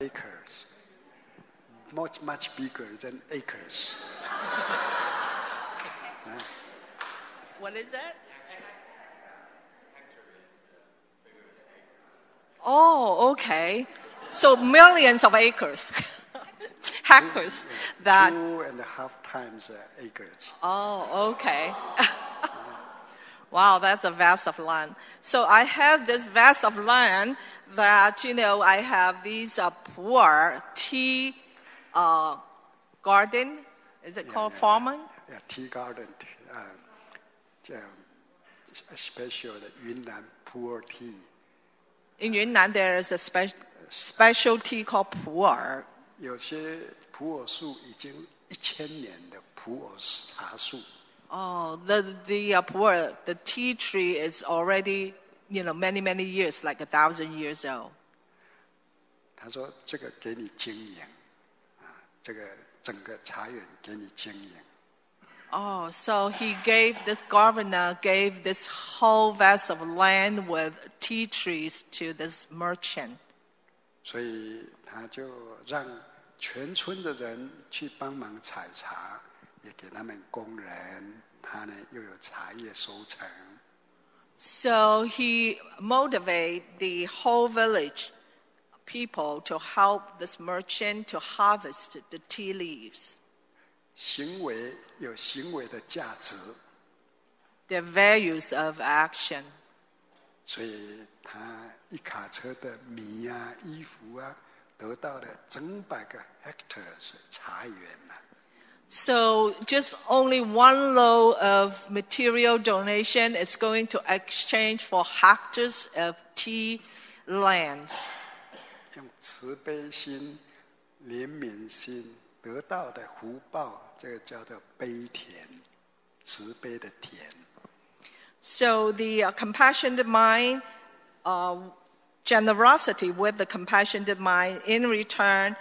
acres, much bigger than acres. What is that? Oh, okay. So millions of acres, hectares. That. 2.5 times acres. Oh, okay. Wow, that's a vast of land. So I have this vast of land that, I have these poor tea garden. Is it called farming? Yeah, tea garden. Special Yunnan poor tea. In Yunnan, there is a special tea called 普洱. 有些普洱树已经1000年的普洱茶树。Oh, the pu'er, the tea tree is already, many years, like 1,000 years old. 他说：“这个给你经营，这个整个茶园给你经营。” Oh, so this governor gave this whole vast of land with tea trees to this merchant. 所以他就让全村的人去帮忙采茶。也给他们工人，他呢又有茶叶收成。So he motivated the whole village people to help this merchant to harvest the tea leaves. 行为有行为的价值。The values of action. 所以他一卡车的米啊、衣服啊，得到了整百个 hectares 茶园啊。So just only one load of material donation is going to exchange for hectares of tea lands. 用慈悲心、怜悯心得到的福报，这个叫做悲田，慈悲的田。So the compassionate mind, generosity with the compassionate mind, in return,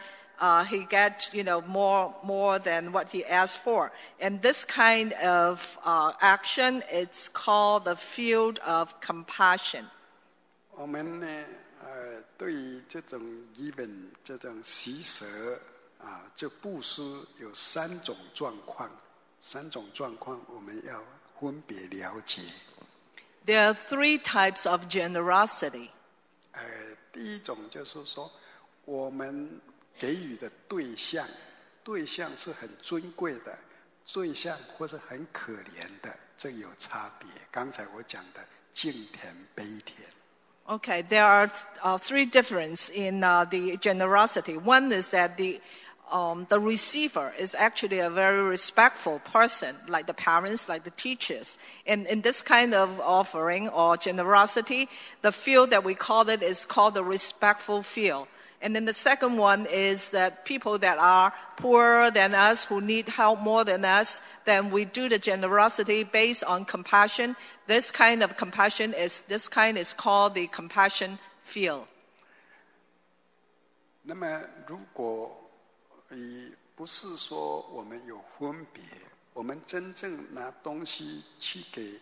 he gets, more than what he asked for. And this kind of action, it's called the field of compassion. 我们呢，对于这种 given 这种习舍这布施有3种状况，3种状况我们要分别了解。There are 3 types of generosity. 第一种就是说，我们给予的对象是很尊贵的，对象或是很可怜的，这有差别。刚才我讲的敬田、悲田。Okay, there are 3 differences in the generosity. One is that the receiver is actually a very respectful person, like the parents, like the teachers. And in this kind of offering or generosity, the field that we call it is called the respectful field. And then the second one is that people that are poorer than us, who need help more than us, then we do the generosity based on compassion. This kind of compassion is called the compassion field. 那么如果不是说我们有分别，我们真正拿东西去给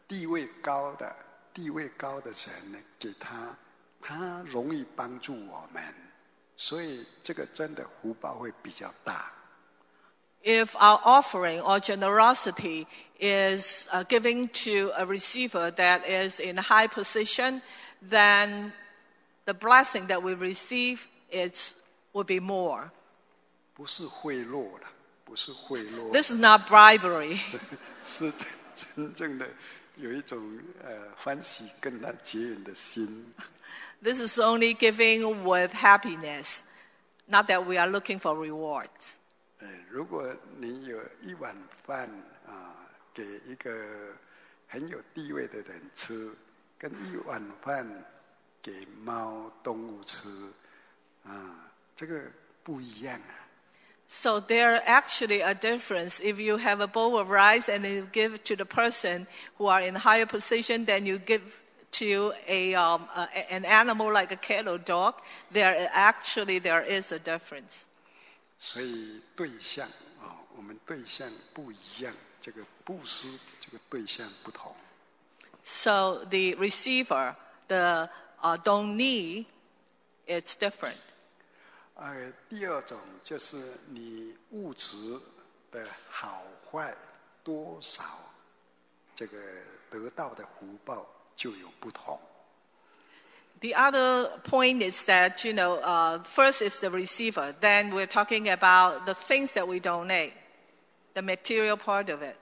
地位高的人呢，给他容易帮助我们，所以这个真的福报会比较大。If our offering or generosity is giving to a receiver that is in a high position, then the blessing that we receive will be more. 不是贿赂了，不是贿赂。This is not bribery. 是真正的有一种欢喜跟他结缘的心。This is only giving with happiness, not that we are looking for rewards. 如果你有1碗饭给一个很有地位的人吃，跟1碗饭给猫动物吃，这个不一样啊。So there actually a difference. If you have a bowl of rice and you give it to the person who are in higher position, then you give to an animal like a cat or dog, there is a difference. 所以对象我们对象不一样，这个布施这个对象不同。So the receiver, the donee, it's different. 第二种就是你物质的好坏多少，这个得到的福报就有不同。The other point is that, first is the receiver. Then we're talking about the things that we donate, the material part of it.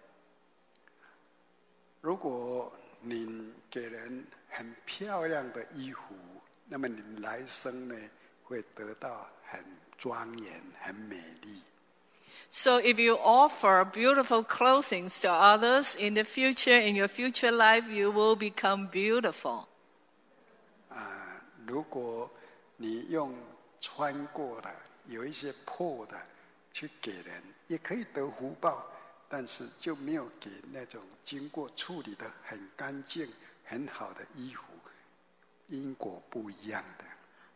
如果你给人很漂亮的衣服，那么你来生呢会得到很庄严、很美丽。So if you offer beautiful clothing to others, in the future, in your future life, you will become beautiful. 如果你用穿过的有一些破的去给人，也可以得福报，但是就没有给那种经过处理的很干净、很好的衣服，因果不一样的。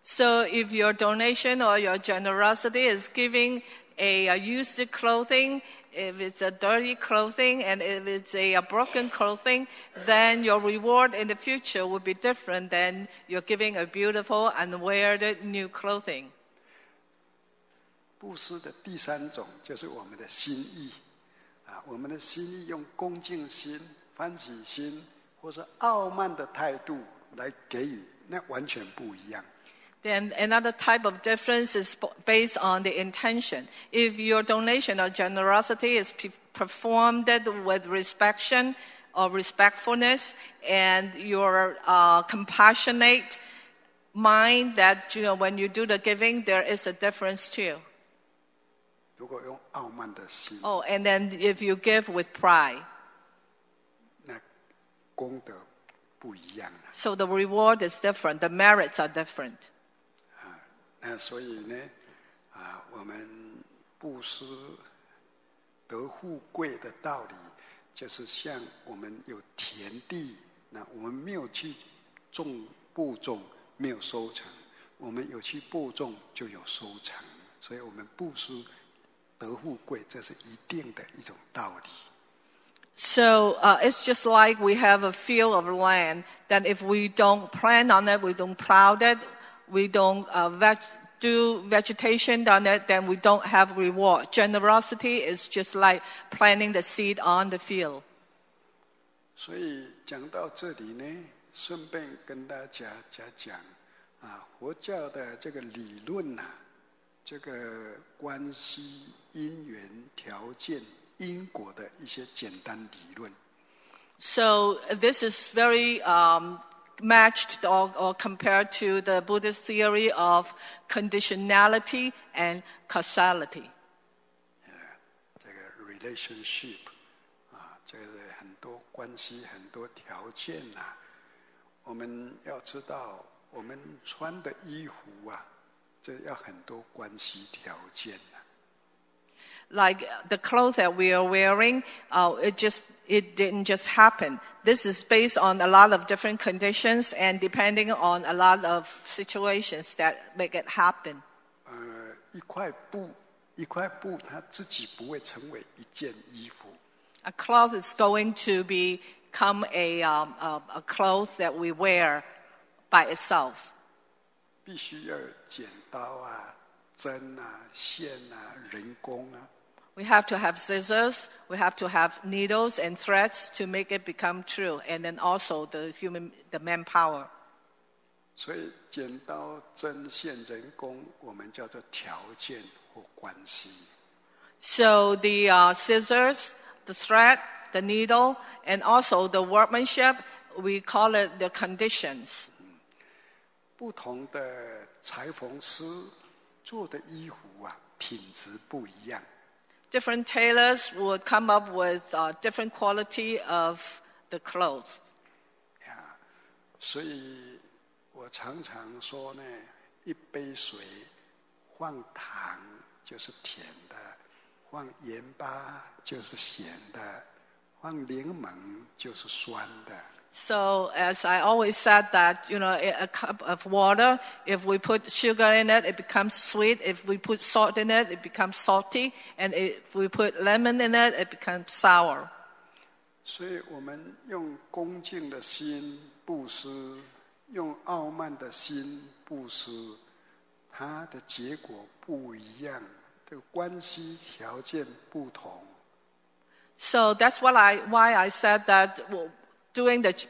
So if your donation or your generosity is giving a used clothing, if it's a dirty clothing, and if it's a broken clothing, then your reward in the future will be different than you're giving a beautiful and weared new clothing. 布施的第三种就是我们的心意，我们的心意用恭敬心、欢喜心，或是傲慢的态度来给予，那完全不一样。Then another type of difference is based on the intention. If your donation or generosity is performed with respect or respectfulness, and your compassionate mind, that when you do the giving, there is a difference too. 如果用傲慢的心， and then if you give with pride, 那功德不一样了。so the reward is different, the merits are different. 那所以呢，我们布施得富贵的道理，就是像我们有田地，那我们没有去播种，没有收成；我们有去播种，就有收成。所以我们布施得富贵，这是一定的一种道理。So it's just like we have a field of land that if we don't plant on it, we don't plow it, we don't do vegetation on it, then we don't have reward. Generosity is just like planting the seed on the field. 所以讲到这里呢，顺便跟大家讲佛教的这个理论这个关系、因缘、条件、因果的一些简单理论。So this is very matched or compared to the Buddhist theory of conditionality and causality. 这个 relationship 这个很多关系、很多条件我们要知道，我们穿的衣服这要很多关系条件Like the clothes that we are wearing, it didn't just happen. This is based on a lot of different conditions and depending on a lot of situations that make it happen. 一块布它自己不会成为一件衣服。A cloth is going to become a cloth that we wear by itself. 必须要有剪刀针线人工We have to have scissors, we have to have needles and threads to make it become true, and then also the manpower. 所以剪刀、针线、人工，我们叫做条件或关系。So the scissors, the thread, the needle, and also the workmanship, we call it the conditions. 不同的裁缝师做的衣服品质不一样。Different tailors would come up with different quality of the clothes. 所以我常常说呢，一杯水放糖就是甜的，放盐巴就是咸的，放柠檬就是酸的。So as I always said that, a cup of water, if we put sugar in it, it becomes sweet. If we put salt in it, it becomes salty. And if we put lemon in it, it becomes sour. 所以我们用恭敬的心布施，用傲慢的心布施，它的结果不一样，这个关系条件不同。So that's why I said that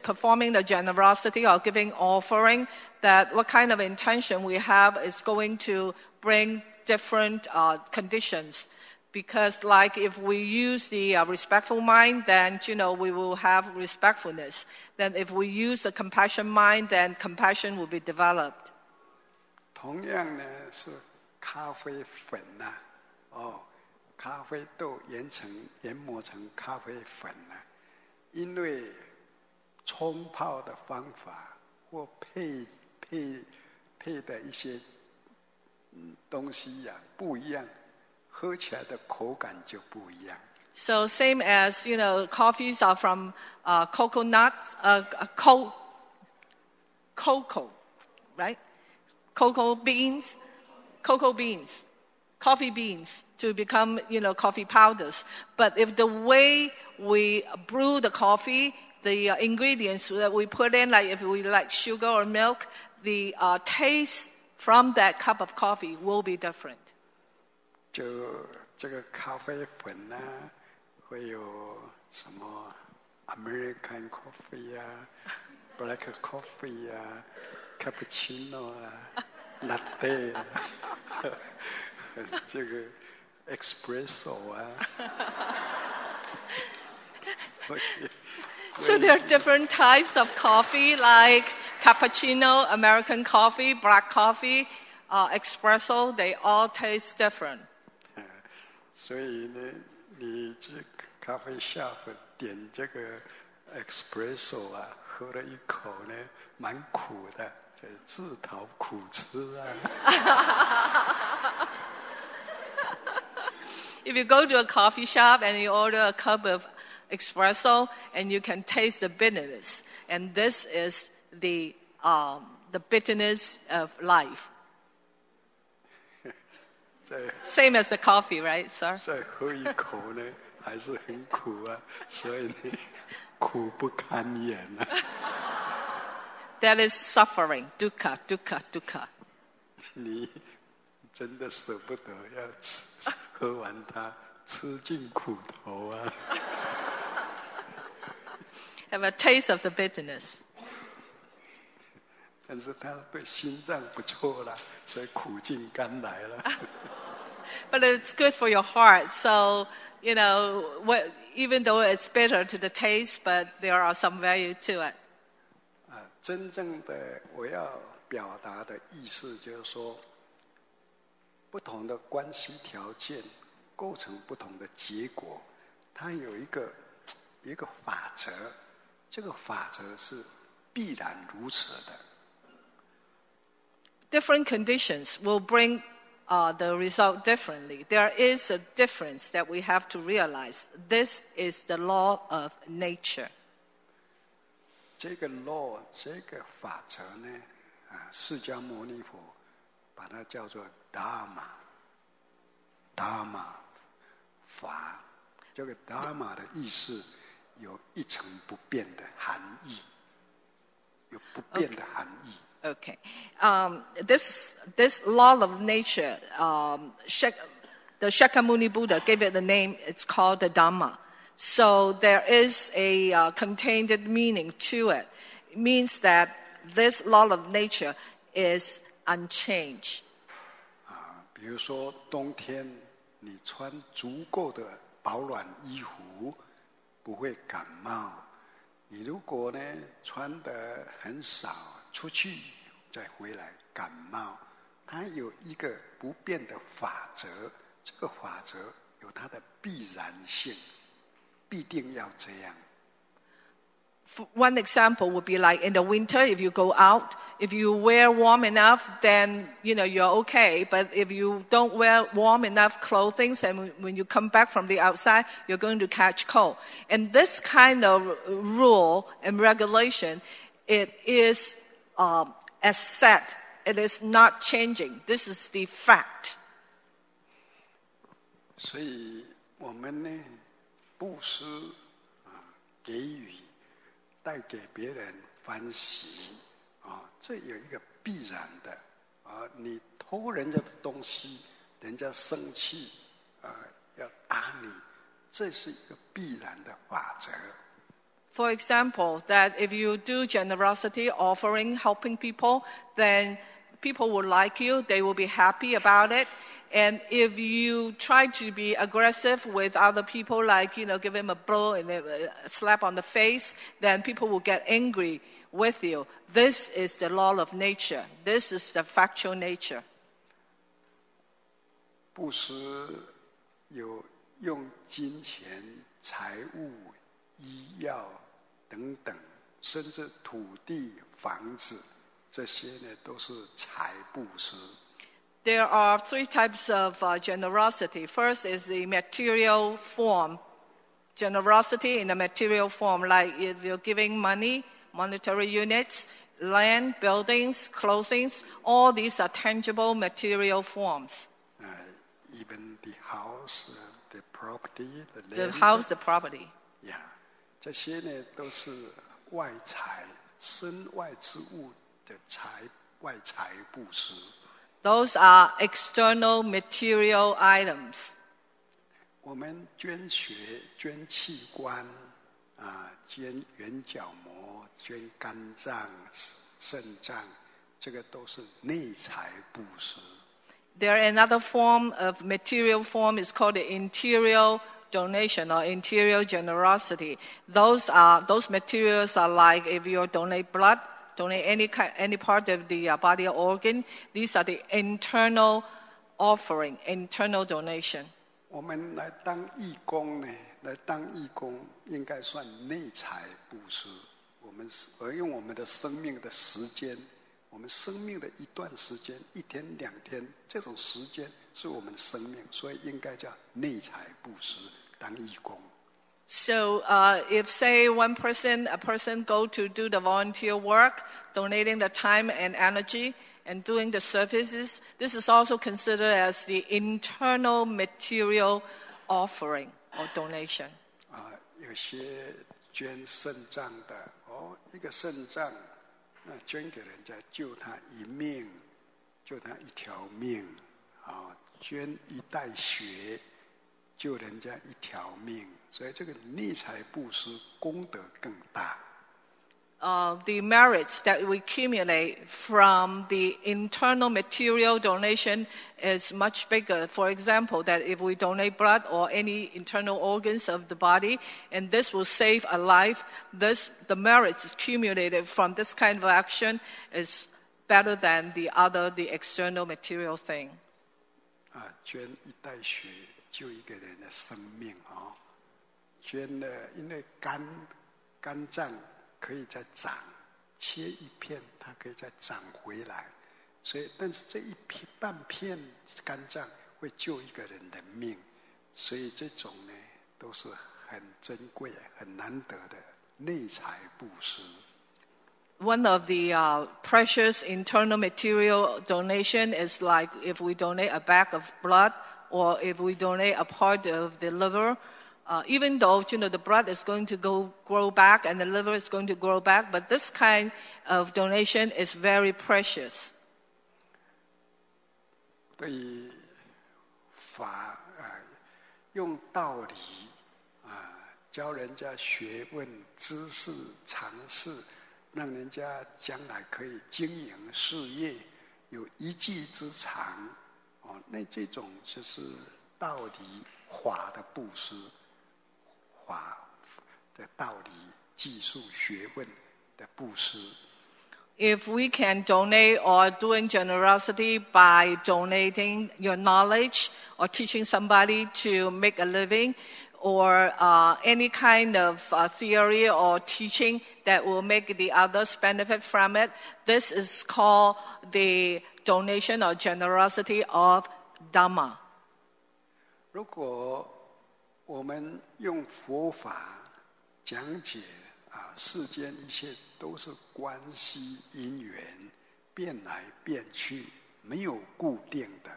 performing the generosity or giving offering, that what kind of intention we have is going to bring different conditions. Because like if we use the respectful mind, then we will have respectfulness. Then if we use the compassion mind, then compassion will be developed. 同样呢是咖啡粉呐、咖啡豆研磨成咖啡粉呐、因为冲泡的方法或配的一些东西呀、不一样。喝起来的口感就不一样。So same as coffees are from coconut, cocoa, right? Cocoa beans, coffee beans to become coffee powders. But if the way we brew the coffee, the ingredients that we put in, like if we like sugar or milk, the taste from that cup of coffee will be different. 就这个咖啡粉呢、会有什么 American coffee 啊 ，Black coffee 啊 ，Cappuccino 啊 ，Latte 啊，这个 Espresso 啊。So there are different types of coffee, like cappuccino, American coffee, black coffee, espresso. They all taste different. 所以呢，你去咖啡 shop 点这个 espresso 啊，喝了一口呢，蛮苦的，就自讨苦吃啊。If you go to a coffee shop and you order a cup of espresso, and you can taste the bitterness, and this is the bitterness of life. Same as the coffee, right, sir? 再喝一口呢，还是很苦啊，所以呢，苦不堪言啊。That is suffering, dukkha, dukkha, dukkha. 你真的舍不得要喝完它，吃尽苦头啊。Have a taste of the bitterness. 但是它对心脏不错啦，所以苦尽甘来了。But it's good for your heart. So, even though it's bitter to the taste, but there are some value to it. 真正的我要表达的意思就是说，不同的关系条件构成不同的结果，它有一个法则，这个法则是必然如此的。Different conditions will bring the result differently. There is a difference that we have to realize. This is the law of nature. 这个 law 这个法则呢，释迦牟尼佛把它叫做 Dharma 法。这个 Dharma 的意思有一成不变的含义，有不变的含义。Okay. This law of nature, the Shakyamuni Buddha gave it the name, it's called the Dhamma. So there is a contained meaning to it. It means that this law of nature is unchanged. 比如说冬天你穿足够的保暖衣服，不会感冒。你如果呢穿得很少，出去再回来感冒，它有一个不变的法则，这个法则有它的必然性，必定要这样。One example would be like in the winter, if you go out, if you wear warm enough, then you're okay. But if you don't wear warm enough clothing, and when you come back from the outside, you're going to catch cold. And this kind of rule and regulation, it is as set. It is not changing. This is the fact. 所以我们呢，布施给予。带给别人欢喜，这有一个必然的你偷人家的东西，人家生气，要打你，这是一个必然的法则。For example, that if you do generosity, offering, helping people, then people will like you, they will be happy about it. And if you try to be aggressive with other people, like, give them a blow and a slap on the face, then people will get angry with you. This is the law of nature. This is the factual nature. 布施有用金钱、财物、医药等等，甚至土地、房子，这些呢都是财布施。There are three types of generosity. First is the material form. Generosity in the material form, like if you're giving money, monetary units, land, buildings, clothing, all these are tangible material forms. Even the house, the property, the land. The house, the property. Yeah, 这些呢都是外财，身外之物的外财布施。Those are external material items. 我们捐血、捐器官，捐眼角膜、捐肝脏、肾脏，这个都是内财布施。There another form of material form is called the interior donation or interior generosity. Those materials are like if you donate blood, donate any part of the body or organ. These are the internal offering, internal donation. 我们来当义工呢，应该算内财布施。而用我们的生命的时间，我们生命的一段时间，1天2天，这种时间是我们的生命，所以应该叫内财布施，当义工。So if, say, a person go to do the volunteer work, donating the time and energy and doing the services, this is also considered as the internal material offering or donation. 有些捐肾脏的，一个肾脏，那捐给人家救他一命，救他一条命，捐一袋血，救人家一条命，所以这个内财布施功德更大。The merits that we accumulate from the internal material donation is much bigger. For example, that if we donate blood or any internal organs of the body, and this will save a life, the merits accumulated from this kind of action is better than the external material thing. 捐一袋血救一个人的生命捐了，因为肝脏可以再长，切一片它可以再长回来，所以但是这半片肝脏会救一个人的命，所以这种呢都是很珍贵、很难得的内财布施。One of the precious internal material donation is like if we donate a bag of blood or if we donate a part of the liver. Even though the blood is going to grow back and the liver is going to grow back, but this kind of donation is very precious. 对于用道理教人家学问、知识、常识，让人家将来可以经营事业，有一技之长，那这种就是道理法的布施。法的道理、技术、学问的布施。If we can donate or doing generosity by donating your knowledge or teaching somebody to make a living or any kind of theory or teaching that will make the others benefit from it, this is called the donation or generosity of Dhamma. 如果我们用佛法讲解世间一切都是关系因缘，变来变去，没有固定的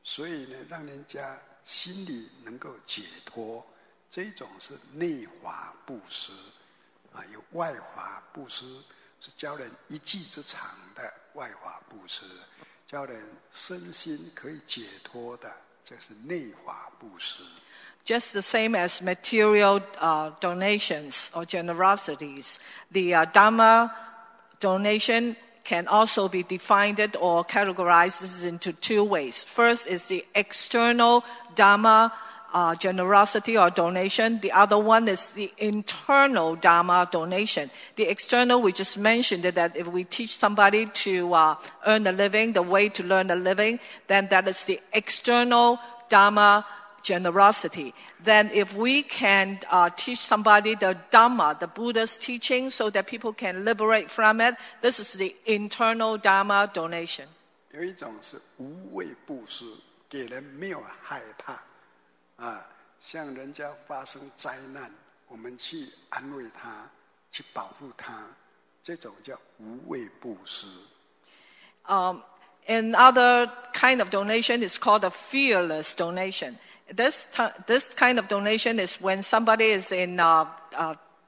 所以呢，让人家心里能够解脱，这种是内华布施有外华布施，是教人一技之长的外法布施，教人身心可以解脱的，这是内法布施。Just the same as material donations or generosities, the Dharma donation can also be defined or categorized into two ways. First is the external Dharma generosity or donation. The other one is the internal Dharma donation. The external, we just mentioned that if we teach somebody to earn a living, the way to learn a living, then that is the external Dharma generosity. Then if we can teach somebody the Dhamma, the Buddha's teaching, so that people can liberate from it, this is the internal Dharma donation. 有一种是无畏布施，给人没有害怕。像人家发生灾难，我们去安慰他，去保护他，这种叫无畏布施。Another kind of donation is called a fearless donation. This kind of donation is when somebody is in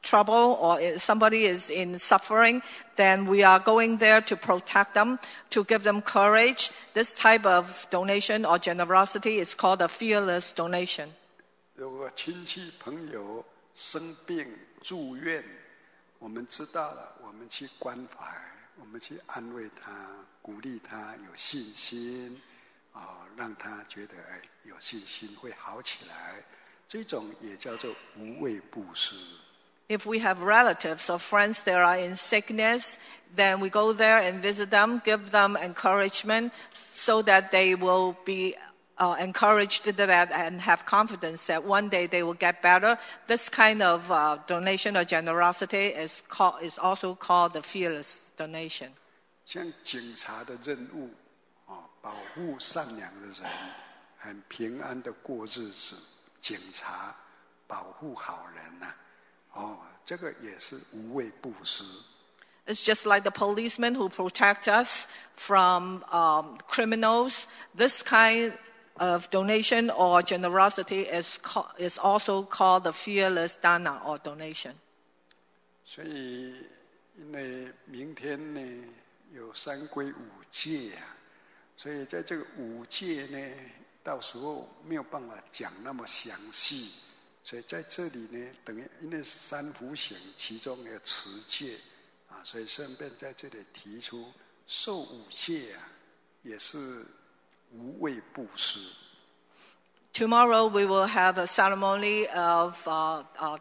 trouble or somebody is in suffering, then we are going there to protect them, to give them courage. This type of donation or generosity is called a fearless donation. 如果亲戚朋友生病住院，我们知道了，我们去关怀，我们去安慰他，鼓励他有信心，让他觉得有信心会好起来，这种也叫做无畏布施。If we have relatives or friends that are in sickness, then we go there and visit them, give them encouragement so that they will be encouraged that and have confidence that one day they will get better. This kind of donation or generosity is also called the fearless donation. 像警察的任务，保护善良的人，很平安的过日子。警察保护好人呐。这个也是无畏布施。It's just like the policemen who protect us from criminals. This kind of donation or generosity is also called the fearless dana or donation. 所以，因为明天呢有三皈五戒所以在这个五戒呢，到时候没有办法讲那么详细。所以在这里呢，等于因为三福行其中有持戒所以顺便在这里提出受五戒也是无畏布施。Tomorrow we will have a ceremony of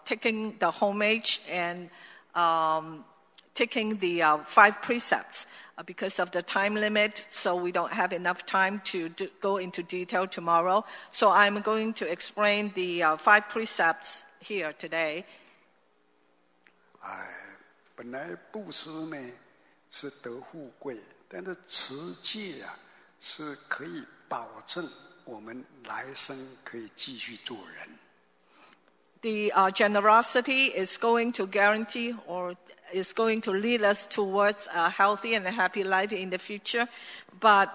taking the homage and taking the 5 precepts. Because of the time limit, so we don't have enough time to go into detail tomorrow. So I'm going to explain the 5 precepts here today. 本来布施呢是得富贵，但是持戒是可以保证我们来生可以继续做人。The generosity is going to guarantee or is going to lead us towards a healthy and a happy life in the future. But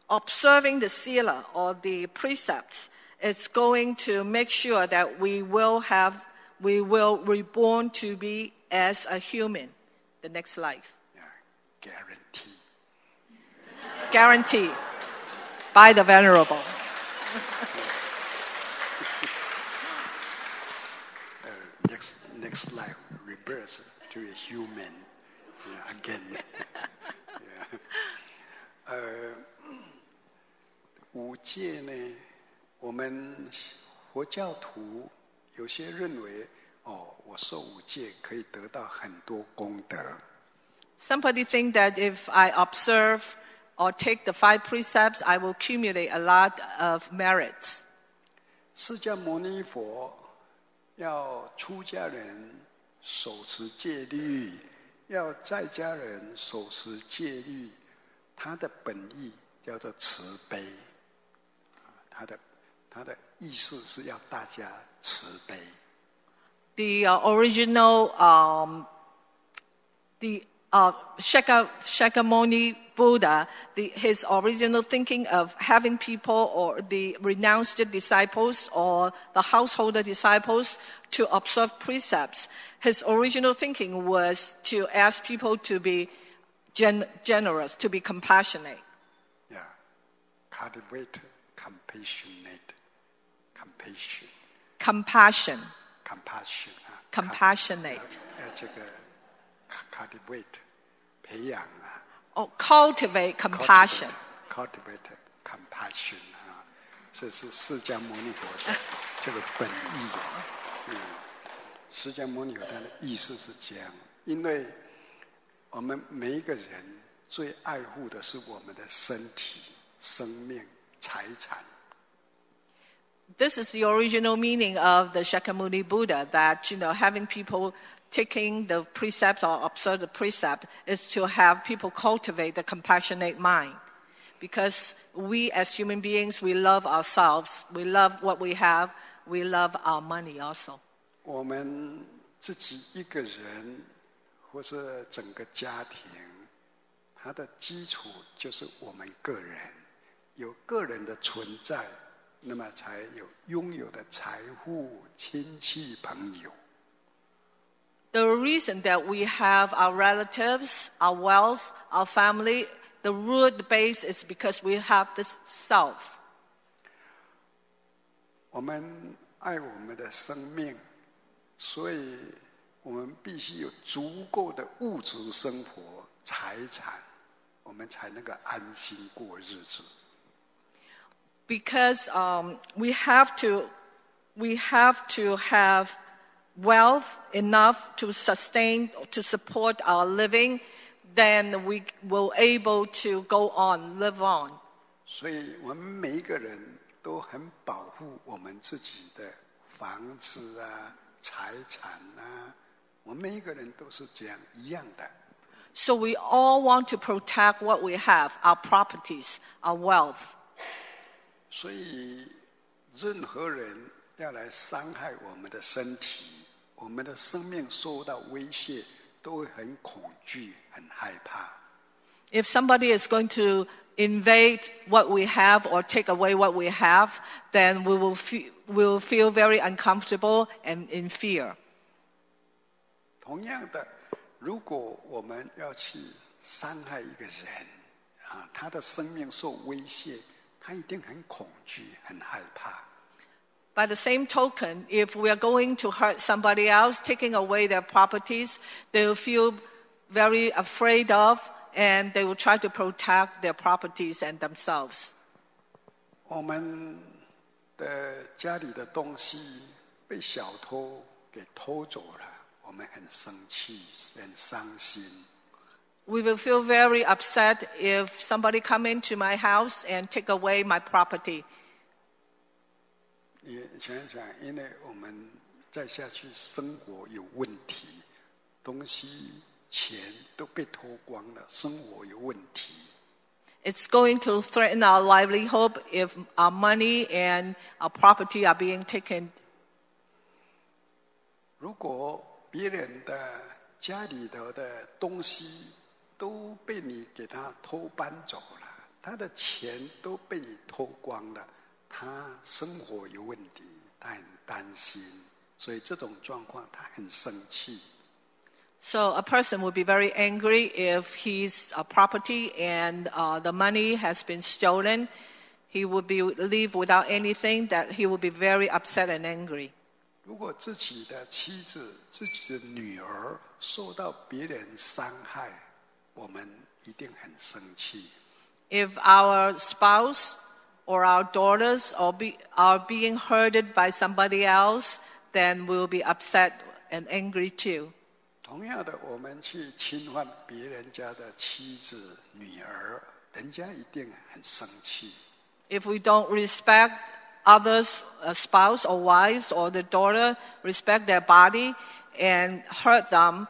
observing the sila or the precepts is going to make sure that we will reborn to be as a human the next life. Guarantee. Guaranteed by the Venerable. Next life, rebirth to a human again. 五戒呢，我们佛教徒有些认为，我受五戒可以得到很多功德。Somebody think that if I observe or take the 5 precepts, I will accumulate a lot of merits. 释迦牟尼佛要出家人守持戒律，要在家人守持戒律，他的本意叫做慈悲，他的意思是要大家慈悲。The original, Shakyamuni Buddha, his original thinking of having people or the renounced disciples or the householder disciples to observe precepts, his original thinking was to ask people to be generous, to be compassionate. Yeah, cultivate compassionate, compassion. Compassion. 啊 Compassionate. 这个 cultivate 培养啊 Cultivate compassion. cultivate compassion 啊，这是释迦牟尼佛的这个本意。释迦牟尼佛的意思是这样，因为我们每一个人最爱护的是我们的身体、生命、财产。This is the original meaning of the Shakyamuni Buddha, that, having people taking the precepts or observe the precept is to have people cultivate the compassionate mind. Because we as human beings, we love ourselves, we love what we have, we love our money also. 我们自己一个人或是整个家庭，它的基础就是我们个人，有个人的存在，那么才有拥有的财富、亲戚、朋友。The reason that we have our relatives, our wealth, our family, the root base is because we have this self. 我们爱我们的生命，所以我们必须有足够的物质生活、财产，我们才能够安心过日子。Because we have to have wealth enough to sustain, to support our living, then we will able to go on, live on. 所以我们每一个人都很保护我们自己的房子啊、财产啊，我们每一个人都是这样一样的。So we all want to protect what we have, our properties, our wealth. 所以任何人要来伤害我们的身体，我们的生命受到威胁，都会很恐惧、很害怕。If somebody is going to invade what we have or take away what we have, then we will feel very uncomfortable and in fear. 同样的，如果我们要去伤害一个人，他的生命受威胁，他一定很恐惧、很害怕。By the same token, if we are going to hurt somebody else, taking away their properties, they will feel very afraid of, and they will try to protect their properties and themselves. 我们的家里的东西被小偷给偷走了，我们很生气，很伤心。We will feel very upset if somebody come into my house and take away my property. 你想想，因为我们再下去生活有问题，东西、钱都被偷光了，生活有问题。It's going to threaten our livelihood if our money and our property are being taken. 如果别人的家里头的东西都被你给他偷搬走了，他的钱都被你偷光了，他生活有问题，他很担心，所以这种状况他很生气。So a person would be very angry if his property and the money has been stolen. He would be live without anything. That he would be very upset and angry. 如果自己的妻子、自己的女儿受到别人伤害，我们一定很生气。If our spouse or our daughters are being hurted by somebody else, then we will be upset and angry too. 同样的，我们去侵犯别人家的妻子、女儿，人家一定很生气。If we don't respect others, a spouse or wives or the daughter, respect their body and hurt them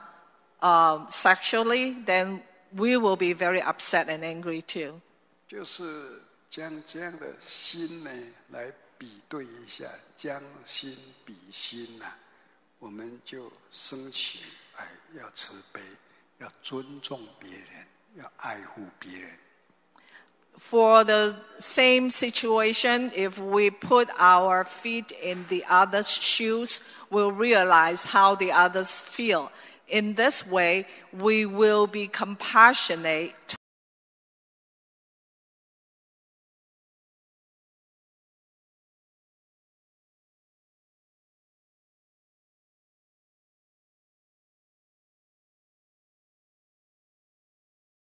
sexually, then we will be very upset and angry too. 就是将这样的心呢来比对一下，将心比心啊，我们就升起要慈悲，要尊重别人，要爱护别人。For the same situation, if we put our feet in the other's shoes, we'll realize how the others feel. In this way, we will be compassionate